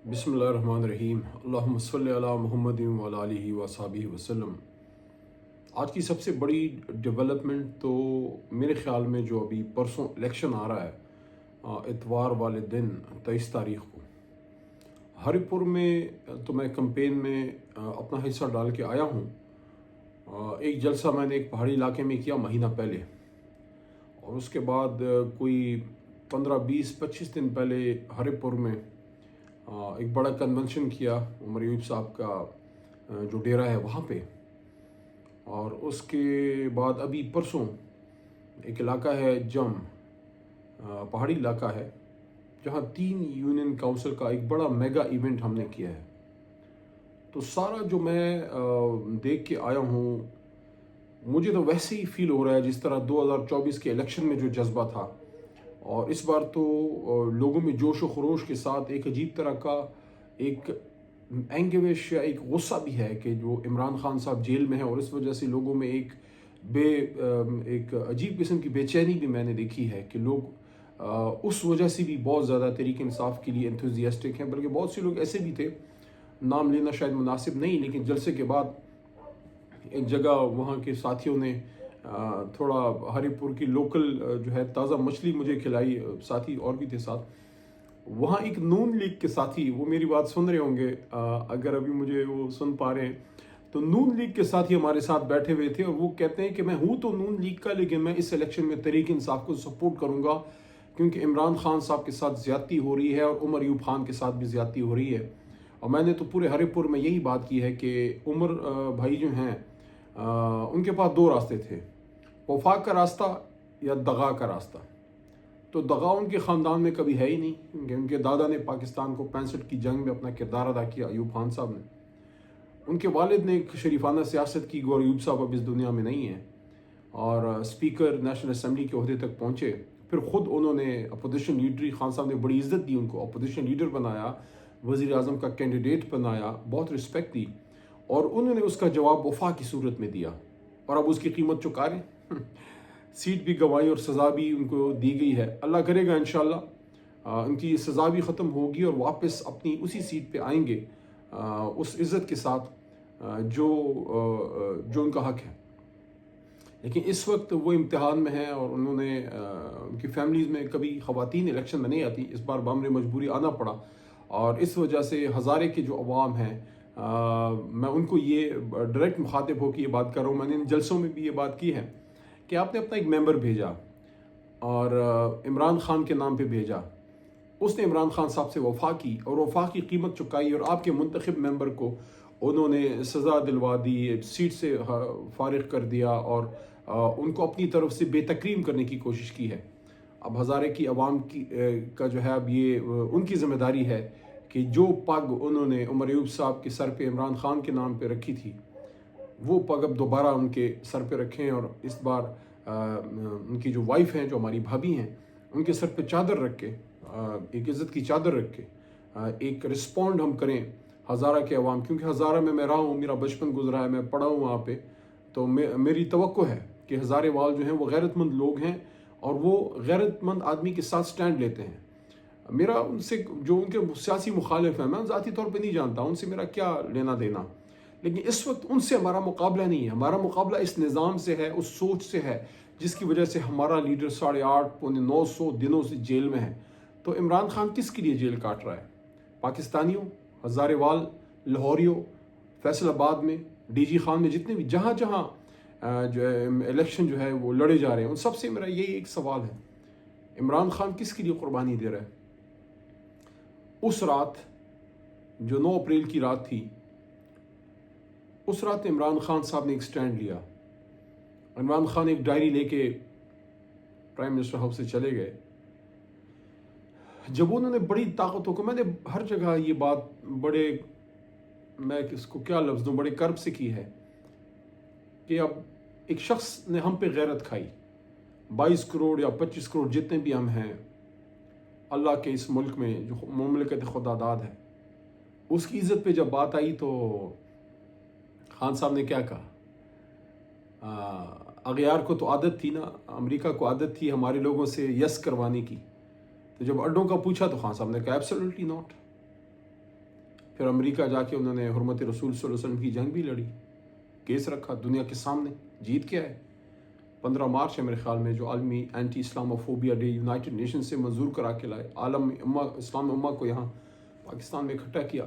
بسم اللہ الرحمن الرحیم اللہم صلی علی محمد وعلی آلہ وصحبہ وسلم۔ آج کی سب سے بڑی ڈیولپمنٹ تو میرے خیال میں جو ابھی پرسوں الیکشن آ رہا ہے، اتوار والے دن 23 تاریخ کو ہری پور میں، تو میں کمپین میں اپنا حصہ ڈال کے آیا ہوں۔ ایک جلسہ میں نے ایک پہاڑی علاقے میں کیا مہینہ پہلے، اور اس کے بعد کوئی 15-20-25 دن پہلے ہری پور میں ایک بڑا کنونشن کیا عمر ایوب صاحب کا جو ڈیرہ ہے وہاں پہ۔ اور اس کے بعد ابھی پرسوں ایک علاقہ ہے جم، پہاڑی علاقہ ہے، جہاں 3 یونین کونسل کا ایک بڑا میگا ایونٹ ہم نے کیا ہے۔ تو سارا جو میں دیکھ کے آیا ہوں، مجھے تو ویسے ہی فیل ہو رہا ہے جس طرح 2024 کے الیکشن میں جو جذبہ تھا، اور اس بار تو لوگوں میں جوش و خروش کے ساتھ ایک عجیب طرح کا ایک اینگوش یا ایک غصہ بھی ہے کہ جو عمران خان صاحب جیل میں ہیں، اور اس وجہ سے لوگوں میں ایک عجیب قسم کی بے چینی بھی میں نے دیکھی ہے کہ لوگ اس وجہ سے بھی بہت زیادہ تحریک انصاف کے لیے انتھوزیاسٹک ہیں، بلکہ بہت سے لوگ ایسے بھی تھے، نام لینا شاید مناسب نہیں، لیکن جلسے کے بعد ایک جگہ وہاں کے ساتھیوں نے تھوڑا ہری پور کی لوکل جو ہے تازہ مچھلی مجھے کھلائی، ساتھی اور بھی تھے ساتھ۔ وہاں ایک نون لیگ کے ساتھی، وہ میری بات سن رہے ہوں گے، اگر ابھی مجھے وہ سن پا رہے ہیں، تو نون لیگ کے ساتھی ہمارے ساتھ بیٹھے ہوئے تھے، اور وہ کہتے ہیں کہ میں ہوں تو نون لیگ کا، لیکن میں اس الیکشن میں تحریک انصاف کو سپورٹ کروں گا، کیونکہ عمران خان صاحب کے ساتھ زیادتی ہو رہی ہے اور عمر ایوب خان کے ساتھ بھی زیادتی ہو رہی ہے۔ اور میں نے تو پورے ہری پور میں یہی بات کی ہے کہ عمر بھائی جو ہیں، ان کے پاس 2 راستے تھے، وفاق کا راستہ یا دغا کا راستہ۔ تو دغا ان کے خاندان میں کبھی ہے ہی نہیں، کیونکہ ان کے دادا نے پاکستان کو 65 کی جنگ میں اپنا کردار ادا کیا، ایوب خان صاحب نے۔ ان کے والد نے ایک شریفانہ سیاست کی، گور ایوب صاحب اب اس دنیا میں نہیں ہیں، اور اسپیکر نیشنل اسمبلی کے عہدے تک پہنچے۔ پھر خود انہوں نے اپوزیشن لیڈری، خان صاحب نے بڑی عزت دی ان کو، اپوزیشن لیڈر بنایا، وزیر اعظم کا کینڈیڈیٹ بنایا، بہت رسپیکٹ دی، اور انہوں نے اس کا جواب وفا کی صورت میں دیا، اور اب اس کی قیمت چکا رہے ہیں۔ سیٹ بھی گنوائی اور سزا بھی ان کو دی گئی ہے۔ اللہ کرے گا انشاءاللہ ان کی سزا بھی ختم ہوگی اور واپس اپنی اسی سیٹ پہ آئیں گے، اس عزت کے ساتھ جو ان کا حق ہے۔ لیکن اس وقت وہ امتحان میں ہیں، اور انہوں نے ان کی فیملیز میں کبھی خواتین الیکشن میں نہیں آتی، اس بار بامر مجبوری آنا پڑا، اور اس وجہ سے ہزارے کے جو عوام ہیں، میں ان کو یہ ڈائریکٹ مخاطب ہو کے یہ بات کر رہا ہوں، میں نے ان جلسوں میں بھی یہ بات کی ہے کہ آپ نے اپنا ایک ممبر بھیجا اور عمران خان کے نام پہ بھیجا، اس نے عمران خان صاحب سے وفا کی اور وفا کی قیمت چکائی، اور آپ کے منتخب ممبر کو انہوں نے سزا دلوا دی، سیٹ سے فارغ کر دیا، اور ان کو اپنی طرف سے بے تکریم کرنے کی کوشش کی ہے۔ اب ہزارے کی عوام کا جو ہے، اب یہ ان کی ذمہ داری ہے کہ جو پگ انہوں نے عمر ایوب صاحب کے سر پہ عمران خان کے نام پہ رکھی تھی، وہ پگ اب دوبارہ ان کے سر پہ رکھیں، اور اس بار ان کی جو وائف ہیں، جو ہماری بھابھی ہیں، ان کے سر پہ چادر رکھ کے، ایک عزت کی چادر رکھ کے ایک رسپونڈ ہم کریں ہزارہ کے عوام، کیونکہ ہزارہ میں رہا ہوں، میرا بچپن گزرا ہے، میں پڑھا ہوں وہاں پہ، تو میری توقع ہے کہ ہزارے وال جو ہیں وہ غیرت مند لوگ ہیں، اور وہ غیرت مند آدمی کے ساتھ سٹینڈ لیتے ہیں۔ میرا ان سے جو ان کے سیاسی مخالف ہیں، میں ذاتی طور پہ نہیں جانتا، ان سے میرا کیا لینا دینا، لیکن اس وقت ان سے ہمارا مقابلہ نہیں ہے، ہمارا مقابلہ اس نظام سے ہے، اس سوچ سے ہے، جس کی وجہ سے ہمارا لیڈر 850-900 دنوں سے جیل میں ہے۔ تو عمران خان کس کے لیے جیل کاٹ رہا ہے؟ پاکستانیوں، ہزارے وال، لاہوریوں، فیصل آباد میں، ڈی جی خان میں، جتنے بھی جہاں جہاں جو ہے الیکشن جو ہے وہ لڑے جا رہے ہیں، ان سب سے میرا یہی ایک سوال ہے، عمران خان کس کے لیے قربانی دے رہا ہے؟ اس رات جو 9 اپریل کی رات تھی، اس رات عمران خان صاحب نے ایک سٹینڈ لیا۔ عمران خان ایک ڈائری لے کے پرائم منسٹر ہاؤس سے چلے گئے۔ جب انہوں نے بڑی طاقتوں کو، میں نے ہر جگہ یہ بات میں اس کو کیا لفظ دوں، بڑے کرب سے کی ہے کہ اب ایک شخص نے ہم پہ غیرت کھائی، 22 کروڑ یا 25 کروڑ جتنے بھی ہم ہیں اللہ کے اس ملک میں، جو مملکت خدا داد ہے، اس کی عزت پہ جب بات آئی تو خان صاحب نے کیا کہا؟ اغیار کو تو عادت تھی نا، امریکہ کو عادت تھی ہمارے لوگوں سے یس کروانے کی، تو جب اڈوں کا پوچھا تو خان صاحب نے کہا ایبسولوٹلی ناٹ۔ پھر امریکہ جا کے انہوں نے حرمت رسول صلی اللہ علیہ وسلم کی جنگ بھی لڑی، کیس رکھا دنیا کے سامنے، جیت کیا ہے؟ 15 مارچ ہے میرے خیال میں جو عالمی anti Islamophobia day United Nation سے منظور کرا کے لائے، عالم اسلام امہ کو یہاں پاکستان میں اکٹھا کیا۔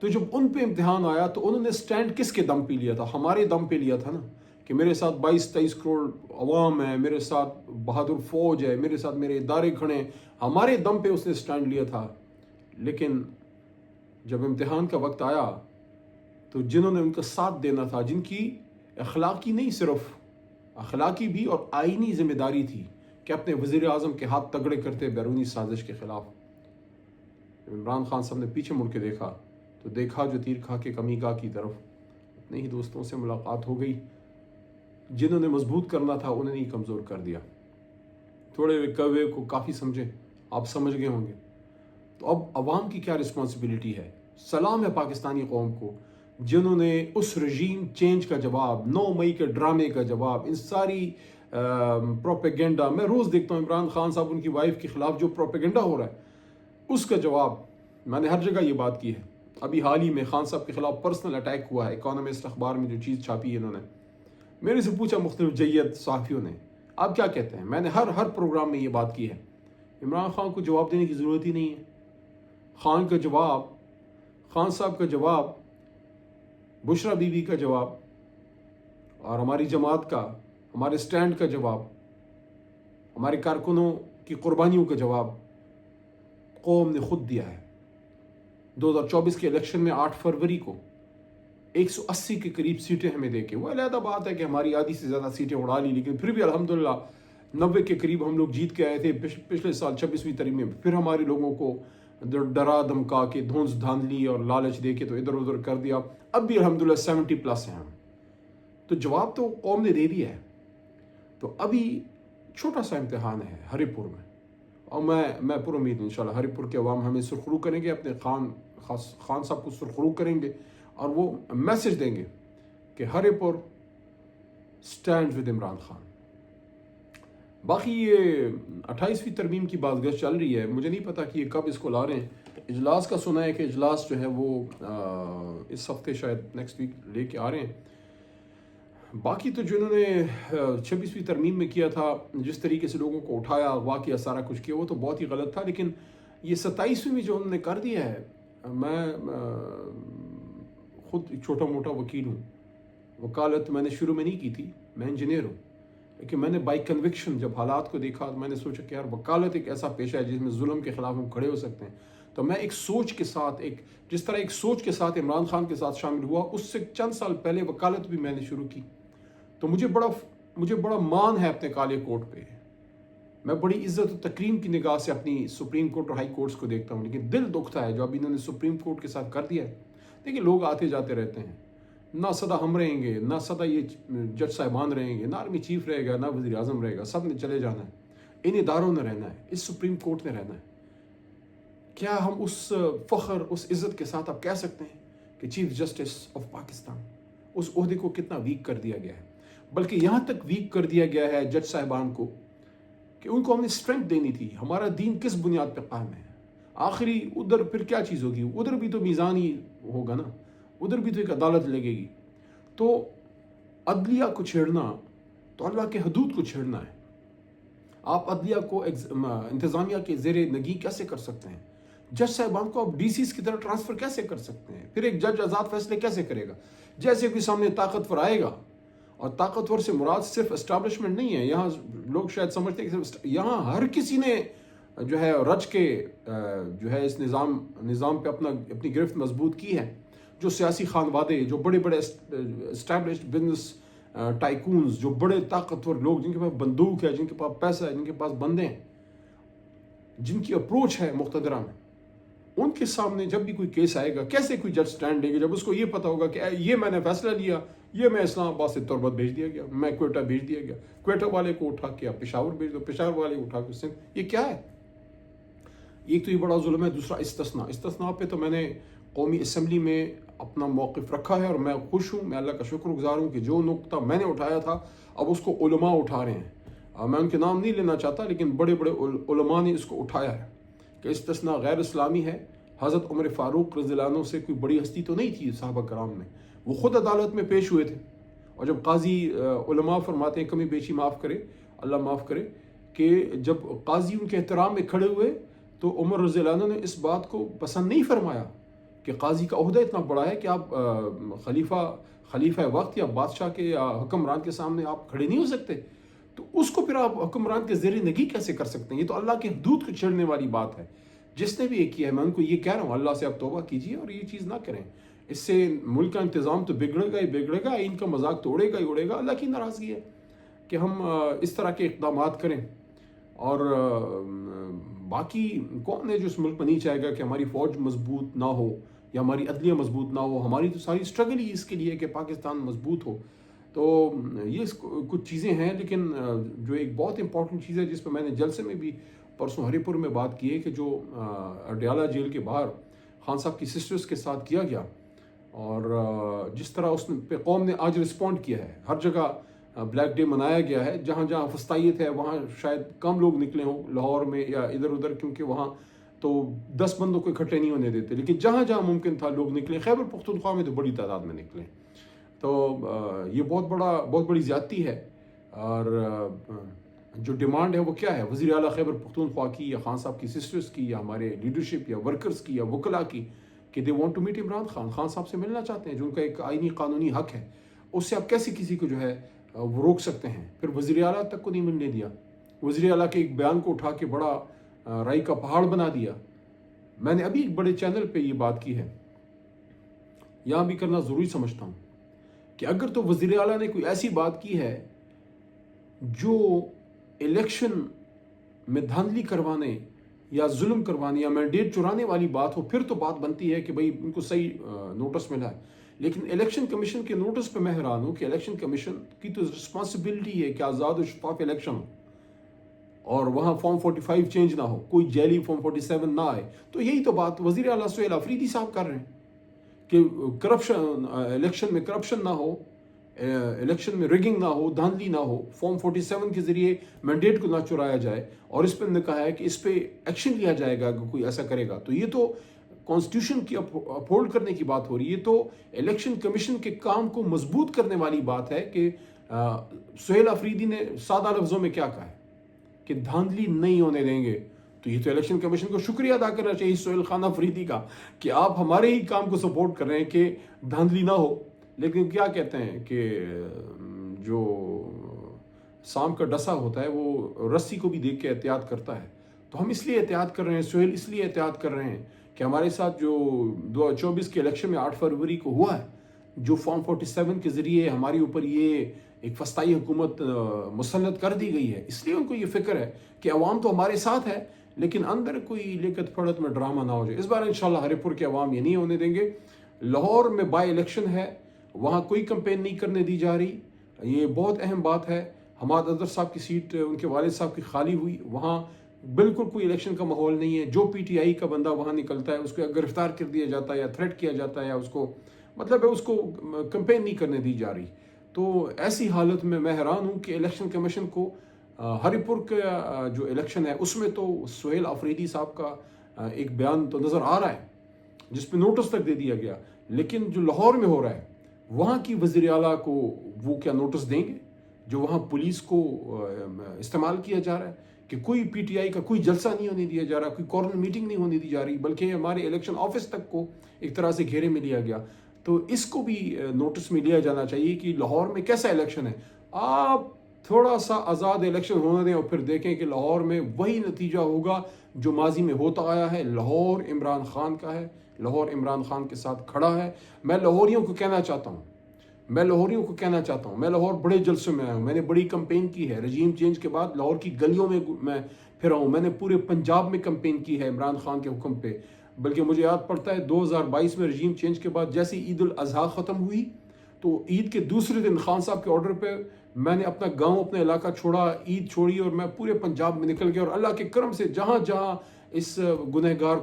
تو جب ان پہ امتحان آیا تو انہوں نے سٹینڈ کس کے دم پہ لیا تھا؟ ہمارے دم پہ لیا تھا نا، کہ میرے ساتھ 22-23 کروڑ عوام ہے، میرے ساتھ بہادر فوج ہے، میرے ساتھ میرے ادارے کھڑے ہیں، ہمارے دم پہ اس نے سٹینڈ لیا تھا۔ لیکن جب امتحان کا وقت آیا تو جنہوں نے ان کا ساتھ دینا تھا، جن کی اخلاقی نہیں صرف اخلاقی بھی اور آئینی ذمہ داری تھی کہ اپنے وزیر اعظم کے ہاتھ تگڑے کرتے بیرونی سازش کے خلاف، عمران خان صاحب نے پیچھے مڑ کے دیکھا تو دیکھا جو تیر کھا کے کمی گاہ کی طرف، اپنے ہی دوستوں سے ملاقات ہو گئی، جنہوں نے مضبوط کرنا تھا انہیں ہی کمزور کر دیا۔ تھوڑے کوے کو کافی سمجھے، آپ سمجھ گئے ہوں گے۔ تو اب عوام کی کیا رسپانسبلٹی ہے؟ سلام ہے پاکستانی قوم کو جنہوں نے اس رژیم چینج کا جواب، 9 مئی کے ڈرامے کا جواب، ان ساری پروپیگنڈا، میں روز دیکھتا ہوں عمران خان صاحب ان کی وائف کے خلاف جو پروپیگنڈا ہو رہا ہے اس کا جواب، میں نے ہر جگہ یہ بات کی ہے۔ ابھی حال ہی میں خان صاحب کے خلاف پرسنل اٹیک ہوا ہے، اکانومسٹ اخبار میں جو چیز چھاپی ہے انہوں نے، میرے سے پوچھا مختلف جید صحافیوں نے آپ کیا کہتے ہیں؟ میں نے ہر پروگرام میں یہ بات کی ہے، عمران خان کو جواب دینے کی ضرورت ہی نہیں ہے۔ خان کا جواب، خان صاحب کا جواب، بشرا بی بی کا جواب اور ہماری جماعت کا، ہمارے سٹینڈ کا جواب، ہمارے کارکنوں کی قربانیوں کا جواب قوم نے خود دیا ہے۔ 2024 کے الیکشن میں 8 فروری کو 180 کے قریب سیٹیں ہمیں دے کے، وہ علیحدہ بات ہے کہ ہماری آدھی سے زیادہ سیٹیں اڑا لی، لیکن پھر بھی الحمدللہ 90 کے قریب ہم لوگ جیت کے آئے تھے۔ پچھلے سال 26ویں ترمیم میں پھر ہمارے لوگوں کو ڈرا دھمکا کے، دھونس دھاندلی اور لالچ دے کے تو ادھر ادھر کر دیا۔ اب بھی الحمدللہ 70+ ہیں ہم، تو جواب تو قوم نے دے دیا ہے۔ تو ابھی چھوٹا سا امتحان ہے ہری پور میں، اور میں پر امید انشاءاللہ ہری پور کے عوام ہمیں سرخرو کریں گے، اپنے خان صاحب کو سرخرو کریں گے اور وہ میسج دیں گے کہ ہری پور سٹینڈ ود عمران خان۔ باقی یہ 28ویں ترمیم کی بات گشت چل رہی ہے، مجھے نہیں پتا کہ یہ کب اس کو لا رہے ہیں۔ اجلاس کا سنا ہے کہ اجلاس جو ہے وہ اس ہفتے شاید نیکسٹ ویک لے کے آ رہے ہیں۔ باقی تو جنہوں نے 26ویں ترمیم میں کیا تھا، جس طریقے سے لوگوں کو اٹھایا، واقعہ سارا کچھ کیا، وہ تو بہت ہی غلط تھا، لیکن یہ 27ویں میں جو انہوں نے کر دیا ہے، میں خود چھوٹا موٹا وکیل ہوں، وکالت میں نے شروع میں نہیں کی تھی، میں انجینئر ہوں، لیکن میں نے بائی کنوکشن جب حالات کو دیکھا تو میں نے سوچا کہ یار وکالت ایک ایسا پیشہ ہے جس میں ظلم کے خلاف ہم کھڑے ہو سکتے ہیں۔ تو میں ایک سوچ کے ساتھ، جس طرح ایک سوچ کے ساتھ عمران خان کے ساتھ شامل ہوا، اس سے چند سال پہلے وکالت بھی میں نے شروع کی۔ تو مجھے بڑا مان ہے اپنے کالے کوٹ پہ، میں بڑی عزت و تکریم کی نگاہ سے اپنی سپریم کورٹ اور ہائی کورٹس کو دیکھتا ہوں، لیکن دل دکھتا ہے جو اب انہوں نے سپریم کورٹ کے ساتھ کر دیا ہے۔ دیکھیں لوگ آتے جاتے رہتے ہیں، نہ سدا ہم رہیں گے، نہ سدا یہ جج صاحبان رہیں گے، نہ آرمی چیف رہے گا، نہ وزیر اعظم رہے گا، سب نے چلے جانا ہے، ان اداروں نے رہنا ہے، اس سپریم کورٹ نے رہنا ہے۔ کیا ہم اس فخر، اس عزت کے ساتھ آپ کہہ سکتے ہیں کہ چیف جسٹس آف پاکستان، اس عہدے کو کتنا ویک کر دیا گیا ہے؟ بلکہ یہاں تک ویک کر دیا گیا ہے جج صاحبان کو کہ ان کو ہم نے اسٹرینتھ دینی تھی۔ ہمارا دین کس بنیاد پہ قائم ہے؟ آخری ادھر پھر کیا چیز ہوگی؟ ادھر بھی تو میزان ہی ہوگا نا، ادھر بھی تو ایک عدالت لگے گی۔ تو عدلیہ کو چھیڑنا تو اللہ کے حدود کو چھیڑنا ہے۔ آپ عدلیہ کو انتظامیہ کے زیر نگی کیسے کر سکتے ہیں؟ جج صاحبان کو آپ ڈی سیز کی طرح ٹرانسفر کیسے کر سکتے ہیں؟ پھر ایک جج آزاد فیصلے کیسے کرے گا؟ جیسے کوئی سامنے طاقتور آئے گا، اور طاقتور سے مراد صرف اسٹیبلشمنٹ نہیں ہے، یہاں لوگ شاید سمجھتے ہیں کہ یہاں ہر کسی نے جو ہے رچ کے جو ہے اس نظام پہ اپنی گرفت مضبوط کی ہے، جو سیاسی خانوادے، جو بڑے اسٹیبلشڈ بزنس ٹائکونز، جو بڑے طاقتور لوگ جن کے پاس بندوق ہے، جن کے پاس پیسہ ہے، جن کے پاس بندے ہیں، جن کی اپروچ ہے مقتدرہ میں، ان کے سامنے جب بھی کوئی کیس آئے گا، کیسے کوئی جج سٹینڈ لے گا جب اس کو یہ پتا ہوگا کہ یہ میں نے فیصلہ لیا، یہ میں اسلام آباد سے تربت بھیج دیا گیا، میں کوئٹہ بھیج دیا گیا، کوئٹہ والے کو اٹھا کے آپ پشاور بھیج دو، پشاور والے کو اٹھا کے سندھ۔ یہ کیا ہے؟ ایک تو یہ بڑا ظلم ہے، دوسرا استثناء پہ تو میں نے قومی اسمبلی میں اپنا موقف رکھا ہے، اور میں خوش ہوں، میں اللہ کا شکر گزار ہوں کہ جو نقطہ میں نے اٹھایا تھا اب اس کو علماء اٹھا رہے ہیں۔ میں ان کے نام نہیں لینا چاہتا، لیکن بڑے علماء نے اس کو اٹھایا ہے کہ استثناء غیر اسلامی ہے، حضرت عمر فاروق رضی اللہ عنہ سے کوئی بڑی ہستی تو نہیں تھی صحابہ کرام میں، وہ خود عدالت میں پیش ہوئے تھے، اور جب قاضی علماء فرماتے ہیں، کمی بیشی معاف کرے اللہ معاف کرے، کہ جب قاضی ان کے احترام میں کھڑے ہوئے تو عمر رضی اللہ عنہ نے اس بات کو پسند نہیں فرمایا کہ قاضی کا عہدہ اتنا بڑا ہے کہ آپ خلیفہ وقت یا بادشاہ کے یا حکمران کے سامنے آپ کھڑے نہیں ہو سکتے، تو اس کو پھر آپ حکمران کے زیر نگی کیسے کر سکتے ہیں؟ یہ تو اللہ کی حدود کو چھیڑنے والی بات ہے۔ جس نے بھی یہ کیا ہے، میں ان کو یہ کہہ رہا ہوں، اللہ سے آپ توبہ کیجیے اور یہ چیز نہ کریں، اس سے ملک کا انتظام تو بگڑے گا ہی بگڑے گا، ان کا مذاق تو اڑے گا ہی اڑے گا۔ اللہ کی ناراضگی ہے کہ ہم اس طرح کے اقدامات کریں، اور باقی کون ہے جو اس ملک میں نہیں چاہے گا کہ ہماری فوج مضبوط نہ ہو یا ہماری عدلیہ مضبوط نہ ہو؟ ہماری تو ساری اسٹرگل ہی اس کے لیے کہ پاکستان مضبوط ہو۔ تو یہ کچھ چیزیں ہیں، لیکن جو ایک بہت امپورٹنٹ چیز ہے جس پہ میں نے جلسے میں بھی پرسوں ہری پور میں بات کی ہے، کہ جو اڈیالہ جیل کے باہر خان صاحب کی سسٹرز کے ساتھ کیا گیا، اور جس طرح اس پہ قوم نے آج رسپونڈ کیا ہے، ہر جگہ بلیک ڈے منایا گیا ہے، جہاں جہاں فستائیت ہے وہاں شاید کم لوگ نکلے ہوں لاہور میں یا ادھر ادھر، کیونکہ وہاں تو 10 بندوں کو اکٹھے نہیں ہونے دیتے، لیکن جہاں جہاں ممکن تھا لوگ نکلے۔ خیبر پختونخوا میں تو بڑی تعداد میں نکلے، تو یہ بہت بڑی زیادتی ہے۔ اور جو ڈیمانڈ ہے وہ کیا ہے؟ وزیر اعلیٰ خیبر پختونخوا کی یا خان صاحب کی سسٹرز کی یا ہمارے لیڈرشپ یا ورکرز کی یا وکلاء کی، کہ they want to meet Imran Khan صاحب سے ملنا چاہتے ہیں، جو ان کا ایک آئینی قانونی حق ہے۔ اس سے آپ کیسے کسی کو جو ہے وہ روک سکتے ہیں؟ پھر وزیر اعلیٰ تک کو نہیں ملنے دیا، وزیر اعلیٰ کے ایک بیان کو اٹھا کے بڑا رائی کا پہاڑ بنا دیا۔ میں نے ابھی ایک بڑے چینل پہ یہ بات کی ہے، یہاں بھی کرنا ضروری سمجھتا ہوں، کہ اگر تو وزیر اعلیٰ نے کوئی ایسی بات کی ہے جو الیکشن میں دھاندلی کروانے یا ظلم کروانے یا مینڈیٹ چرانے والی بات ہو، پھر تو بات بنتی ہے کہ بھئی ان کو صحیح نوٹس ملا ہے۔ لیکن الیکشن کمیشن کے نوٹس پہ میں حیران ہوں کہ الیکشن کمیشن کی تو رسپانسبلٹی ہے کہ آزاد و شفاف الیکشن ہو، اور وہاں فارم 45 چینج نہ ہو، کوئی جیلی فارم 47 نہ آئے۔ تو یہی تو بات وزیر اعلیٰ سہیل آفریدی صاحب کر رہے ہیں کہ کرپشن، الیکشن میں کرپشن نہ ہو، الیکشن میں ریگنگ نہ ہو، دھاندلی نہ ہو، فارم 47 کے ذریعے مینڈیٹ کو نہ چرایا جائے، اور اس پہ نے کہا ہے کہ اس پہ ایکشن لیا جائے گا اگر کوئی ایسا کرے گا۔ تو یہ تو کانسٹیٹیوشن کی اپہولڈ کرنے کی بات ہو رہی ہے، تو الیکشن کمیشن کے کام کو مضبوط کرنے والی بات ہے کہ سہیل آفریدی نے سادہ لفظوں میں کیا کہا ہے کہ دھاندلی نہیں ہونے دیں گے۔ تو یہ تو الیکشن کمیشن کو شکریہ ادا کرنا چاہیے سہیل خان آفریدی کا، کہ آپ ہمارے ہی کام کو سپورٹ کر رہے ہیں کہ دھاندلی نہ ہو۔ لیکن کیا کہتے ہیں کہ جو سام کا ڈسا ہوتا ہے وہ رسی کو بھی دیکھ کے احتیاط کرتا ہے۔ تو ہم اس لیے احتیاط کر رہے ہیں، سہیل اس لیے احتیاط کر رہے ہیں کہ ہمارے ساتھ جو 2024 کے الیکشن میں 8 فروری کو ہوا ہے، جو فارم 47 کے ذریعے ہمارے اوپر یہ ایک فسطائی حکومت مسلط کر دی گئی ہے، اس لیے ان کو یہ فکر ہے کہ عوام تو ہمارے ساتھ ہے، لیکن اندر کوئی لیکت پھڑت میں ڈرامہ نہ ہو جائے۔ اس بار انشاءاللہ ہری پور کے عوام یہ نہیں ہونے دیں گے۔ لاہور میں بائی الیکشن ہے، وہاں کوئی کمپین نہیں کرنے دی جا رہی، یہ بہت اہم بات ہے۔ حماد اظہر صاحب کی سیٹ ان کے والد صاحب کی خالی ہوئی، وہاں بالکل کوئی الیکشن کا ماحول نہیں ہے۔ جو پی ٹی آئی کا بندہ وہاں نکلتا ہے اس کو گرفتار کر دیا جاتا ہے یا تھریٹ کیا جاتا ہے، یا اس کو مطلب ہے اس کو کمپین نہیں کرنے دی جا رہی۔ تو ایسی حالت میں میں حیران ہوں کہ الیکشن کمیشن کو ہری پور کا جو الیکشن ہے اس میں تو سہیل آفریدی صاحب کا ایک بیان تو نظر آ رہا ہے جس پہ نوٹس تک دے دیا گیا، لیکن جو لاہور میں ہو رہا ہے وہاں کی وزیر اعلیٰ کو وہ کیا نوٹس دیں گے؟ جو وہاں پولیس کو استعمال کیا جا رہا ہے کہ کوئی پی ٹی آئی کا کوئی جلسہ نہیں ہونے دیا جا رہا، کوئی کارنر میٹنگ نہیں ہونے دی جا رہی، بلکہ ہمارے الیکشن آفس تک کو ایک طرح سے گھیرے میں لیا گیا۔ تو اس کو بھی نوٹس میں لیا جانا چاہیے کہ لاہور میں کیسا الیکشن ہے۔ آپ تھوڑا سا آزاد الیکشن ہونے دیں اور پھر دیکھیں کہ لاہور میں وہی نتیجہ ہوگا جو ماضی میں ہوتا آیا ہے۔ لاہور عمران خان کا ہے، لاہور عمران خان کے ساتھ کھڑا ہے۔ میں لاہوریوں کو کہنا چاہتا ہوں، میں لاہور بڑے جلسوں میں آیا ہوں، میں نے بڑی کمپین کی ہے۔ رجیم چینج کے بعد لاہور کی گلیوں میں پھرا ہوں، میں نے پورے پنجاب میں کمپین کی ہے عمران خان کے حکم پہ۔ بلکہ مجھے یاد پڑتا ہے 2022 میں رجیم چینج کے بعد جیسے عید الاضحیٰ ختم ہوئی تو عید کے دوسرے دن خان صاحب کے آرڈر پہ میں نے اپنا گاؤں، اپنا علاقہ چھوڑا، عید چھوڑی، اور میں پورے پنجاب میں نکل گیا، اور اللہ کے کرم سے جہاں جہاں اس گنہگار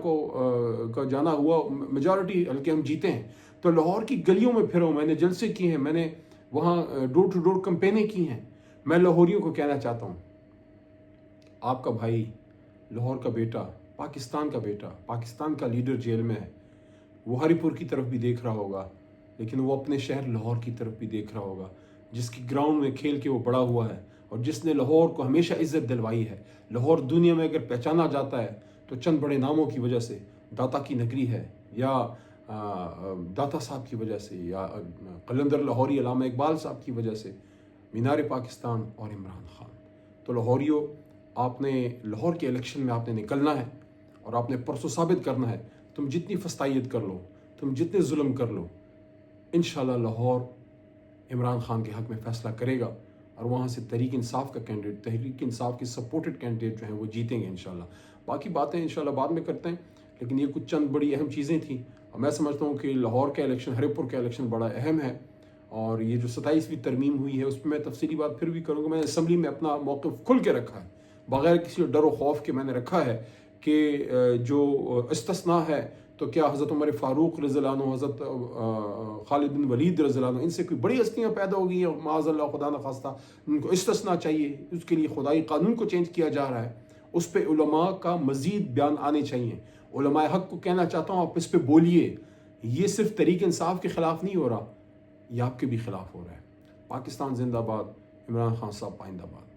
کا جانا ہوا میجارٹی حلقے ہم جیتے ہیں۔ تو لاہور کی گلیوں میں پھرا ہوں، میں نے جلسے کیے ہیں، میں نے وہاں ڈور ٹو ڈور کمپینیں کی ہیں۔ میں لاہوریوں کو کہنا چاہتا ہوں، آپ کا بھائی، لاہور کا بیٹا پاکستان کا بیٹا، پاکستان کا لیڈر جیل میں ہے، وہ ہری پور کی طرف بھی دیکھ رہا ہوگا، لیکن وہ اپنے شہر لاہور کی طرف بھی دیکھ رہا ہوگا، جس کی گراؤنڈ میں کھیل کے وہ بڑا ہوا ہے، اور جس نے لاہور کو ہمیشہ عزت دلوائی ہے۔ لاہور دنیا میں اگر پہچانا جاتا ہے تو چند بڑے ناموں کی وجہ سے، داتا کی نگری ہے، یا داتا صاحب کی وجہ سے، یا قلندر لاہوری علامہ اقبال صاحب کی وجہ سے، مینار پاکستان اور عمران خان۔ تو لاہوریوں، آپ نے لاہور کے الیکشن میں آپ نے نکلنا ہے، اور آپ نے پرسوں ثابت کرنا ہے، تم جتنی فسطائیت کر لو، تم جتنے ظلم کر لو، انشاءاللہ لاہور عمران خان کے حق میں فیصلہ کرے گا، اور وہاں سے تحریک انصاف کا کینڈیڈیٹ، تحریک انصاف کی سپورٹڈ کینڈیڈیٹ جو ہیں وہ جیتیں گے انشاءاللہ۔ باقی باتیں انشاءاللہ بعد میں کرتے ہیں، لیکن یہ کچھ چند بڑی اہم چیزیں تھیں، اور میں سمجھتا ہوں کہ لاہور کا الیکشن، ہری پور کا الیکشن بڑا اہم ہے، اور یہ جو 27ویں ترمیم ہوئی ہے اس پہ میں تفصیلی بات پھر بھی کروں گا۔ میں نے اسمبلی میں اپنا موقف کھل کے رکھا ہے، بغیر کسی ڈر و خوف کے میں نے رکھا ہے کہ جو استثناء ہے تو کیا حضرت عمر فاروق رضی اللہ عنہ، حضرت خالد بن ولید رضی اللہ عنہ، ان سے کوئی بڑی ہستیاں پیدا ہو گئی ہیں معاذ اللہ خدا نخواستہ، ان کو استثناء چاہیے، اس کے لیے خدائی قانون کو چینج کیا جا رہا ہے، اس پہ علماء کا مزید بیان آنے چاہیے۔ علماء حق کو کہنا چاہتا ہوں، آپ اس پہ بولیے، یہ صرف تحریک انصاف کے خلاف نہیں ہو رہا، یہ آپ کے بھی خلاف ہو رہا ہے۔ پاکستان زندہ باد، عمران خان صاحب پائندہ باد۔